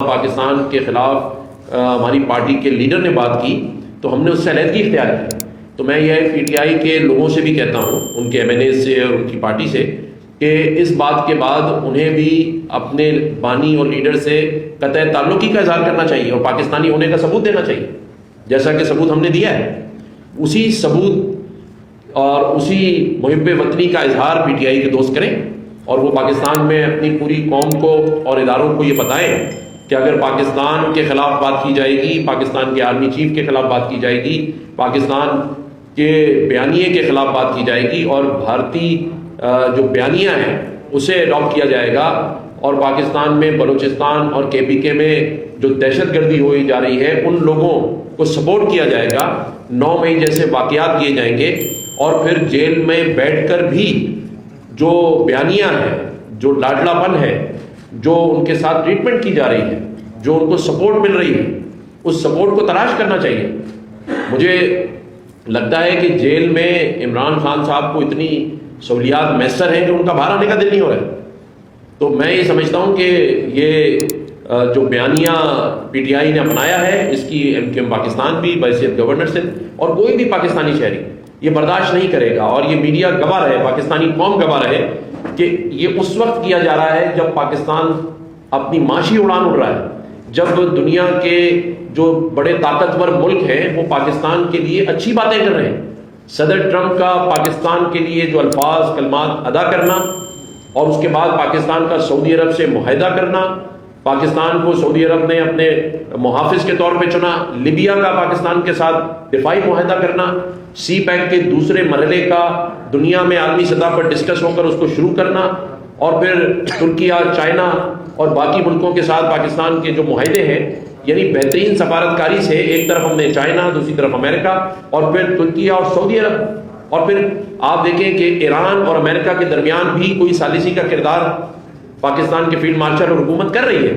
پاکستان کے خلاف ہماری پارٹی کے لیڈر نے بات کی تو ہم نے اس سے علیحدگی اختیار کی. تو میں یہ پی ٹی آئی کے لوگوں سے بھی کہتا ہوں, ان کے ایم این اے سے اور ان کی پارٹی سے, کہ اس بات کے بعد انہیں بھی اپنے بانی اور لیڈر سے قطع تعلقی کا اظہار کرنا چاہیے اور پاکستانی ہونے کا ثبوت دینا چاہیے, جیسا کہ ثبوت ہم نے دیا ہے. اسی ثبوت اور اسی محب وطنی کا اظہار پی ٹی آئی کے دوست کریں اور وہ پاکستان میں اپنی پوری قوم کو اور اداروں کو یہ بتائیں کہ اگر پاکستان کے خلاف بات کی جائے گی, پاکستان کے آرمی چیف کے خلاف بات کی جائے گی, پاکستان کے بیانیے کے خلاف بات کی جائے گی اور بھارتی جو بیانیہ ہیں اسے اڈاپٹ کیا جائے گا, اور پاکستان میں بلوچستان اور کے پی کے میں جو دہشت گردی ہوئی جا رہی ہے ان لوگوں کو سپورٹ کیا جائے گا, 9 مئی جیسے واقعات کیے جائیں گے, اور پھر جیل میں بیٹھ کر بھی جو بیانیہ ہے, جو لاڈلا پن ہے, جو ان کے ساتھ ٹریٹمنٹ کی جا رہی ہے, جو ان کو سپورٹ مل رہی ہے, اس سپورٹ کو تلاش کرنا چاہیے. مجھے لگتا ہے کہ جیل میں عمران خان صاحب کو اتنی سہولیات میسر ہیں کہ ان کا باہر آنے کا دل نہیں ہو رہا ہے. تو میں یہ سمجھتا ہوں کہ یہ جو بیانیہ پی ٹی آئی نے اپنایا ہے اس کی پاکستان بھی بحیثیت گورنر سے اور کوئی بھی پاکستانی شہری یہ برداشت نہیں کرے گا, اور یہ میڈیا گواہ رہے, پاکستانی قوم گواہ رہے کہ یہ اس وقت کیا جا رہا ہے جب پاکستان اپنی معاشی اڑان اڑ رہا ہے, جب دنیا کے جو بڑے طاقتور ملک ہیں وہ پاکستان کے لیے اچھی باتیں کر رہے ہیں. صدر ٹرمپ کا پاکستان کے لیے جو الفاظ کلمات ادا کرنا اور اس کے بعد پاکستان کا سعودی عرب سے معاہدہ کرنا, پاکستان کو سعودی عرب نے اپنے محافظ کے طور پہ چنا, لیبیا کا پاکستان کے ساتھ دفاعی معاہدہ کرنا, سی پیک کے دوسرے مرحلے کا دنیا میں عالمی سطح پر ڈسکس ہو کر اس کو شروع کرنا, اور پھر ترکی اور چائنا اور باقی ملکوں کے ساتھ پاکستان کے جو معاہدے ہیں, یعنی بہترین سفارتکاری سے ایک طرف ہم نے چائنا, دوسری طرف امریکہ, اور پھر ترکی اور سعودی عرب, اور پھر آپ دیکھیں کہ ایران اور امریکہ کے درمیان بھی کوئی ثالثی کا کردار پاکستان کے فیلڈ مارشل اور حکومت کر رہی ہے.